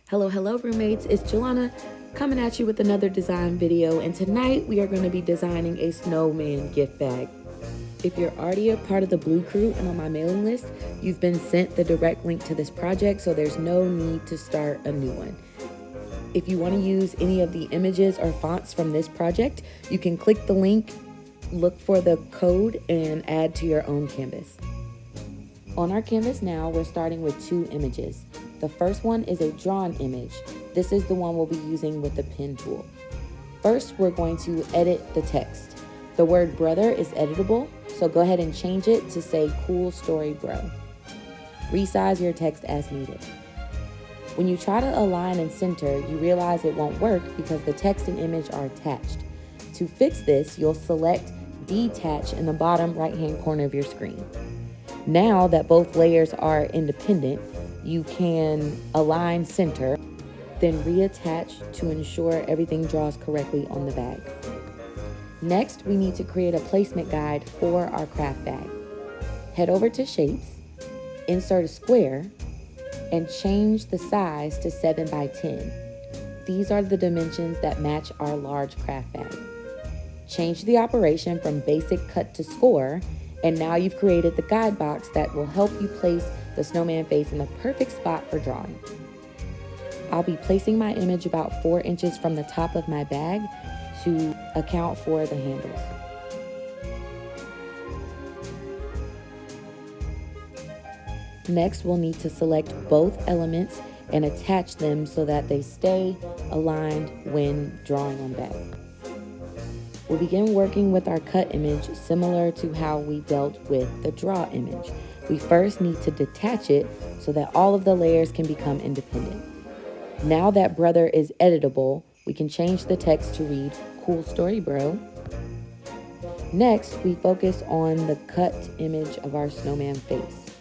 Hello roommates, it's Jelana coming at you with another design video, and tonight we are going to be designing a snowman gift bag. If you're already a part of the Blue Crew and on my mailing list, you've been sent the direct link to this project, so there's no need to start a new one. If you want to use any of the images or fonts from this project, you can click the link, look for the code, and add to your own canvas. On our canvas now, we're starting with 2 images. The first one is a drawn image. This is the one we'll be using with the pen tool. First, we're going to edit the text. The word brother is editable, so go ahead and change it to say cool story bro. Resize your text as needed. When you try to align and center, you realize it won't work because the text and image are attached. To fix this, you'll select Detach in the bottom right-hand corner of your screen. Now that both layers are independent, you can align center, then reattach to ensure everything draws correctly on the bag. Next, we need to create a placement guide for our craft bag. Head over to Shapes, insert a square, and change the size to 7 by 10. These are the dimensions that match our large craft bag. Change the operation from basic cut to score, and now you've created the guide box that will help you place the snowman face in the perfect spot for drawing. I'll be placing my image about 4 inches from the top of my bag to account for the handles. Next, we'll need to select both elements and attach them so that they stay aligned when drawing on bag. We'll begin working with our cut image similar to how we dealt with the draw image. We first need to detach it so that all of the layers can become independent. Now that brother is editable, we can change the text to read cool story bro. Next, we focus on the cut image of our snowman face.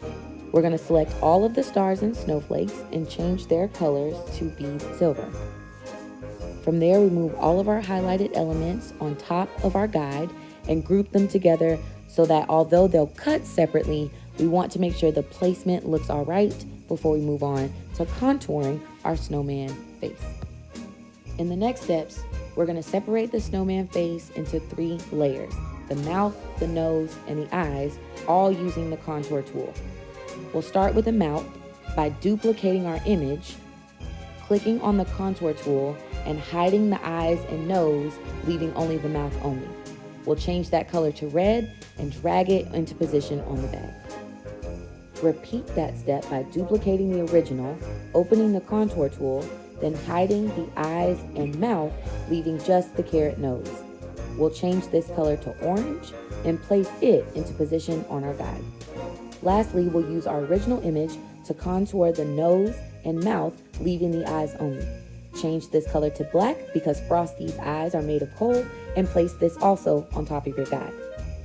We're going to select all of the stars and snowflakes and change their colors to be silver. From there, we move all of our highlighted elements on top of our guide and group them together so that although they'll cut separately, we want to make sure the placement looks all right before we move on to contouring our snowman face. In the next steps, we're going to separate the snowman face into 3 layers: the mouth, the nose, and the eyes, all using the contour tool. We'll start with the mouth by duplicating our image, clicking on the contour tool, and hiding the eyes and nose, leaving only the mouth only. We'll change that color to red and drag it into position on the bag. Repeat that step by duplicating the original, opening the contour tool, then hiding the eyes and mouth, leaving just the carrot nose. We'll change this color to orange and place it into position on our guide. Lastly, we'll use our original image to contour the nose and mouth, leaving the eyes only. Change this color to black because Frosty's eyes are made of coal, and place this also on top of your guide.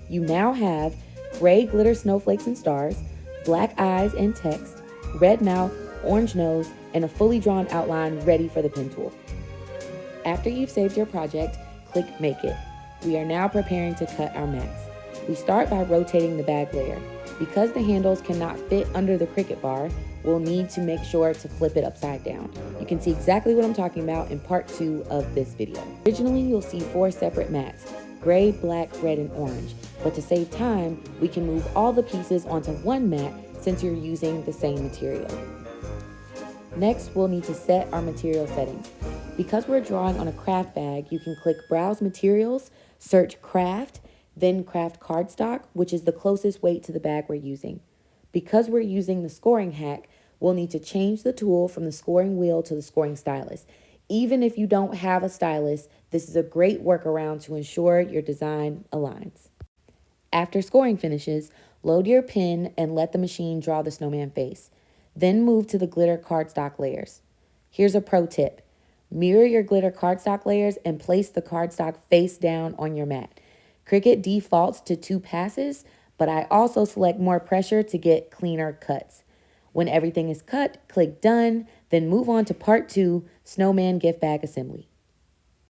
You now have gray glitter snowflakes and stars, black eyes and text, red mouth, orange nose, and a fully drawn outline ready for the pen tool. After you've saved your project, click Make It. We are now preparing to cut our mats. We start by rotating the bag layer. Because the handles cannot fit under the Cricut bar, we'll need to make sure to flip it upside down. You can see exactly what I'm talking about in part 2 of this video. Originally, you'll see 4 separate mats: gray, black, red, and orange. But to save time, we can move all the pieces onto one mat since you're using the same material. Next, we'll need to set our material settings. Because we're drawing on a craft bag, you can click Browse Materials, search Craft, then Craft Cardstock, which is the closest weight to the bag we're using. Because we're using the scoring hack, we'll need to change the tool from the scoring wheel to the scoring stylus. Even if you don't have a stylus, this is a great workaround to ensure your design aligns. After scoring finishes, load your pen and let the machine draw the snowman face. Then move to the glitter cardstock layers. Here's a pro tip. Mirror your glitter cardstock layers and place the cardstock face down on your mat. Cricut defaults to 2 passes, but I also select more pressure to get cleaner cuts. When everything is cut, click Done, then move on to part 2, Snowman Gift Bag Assembly.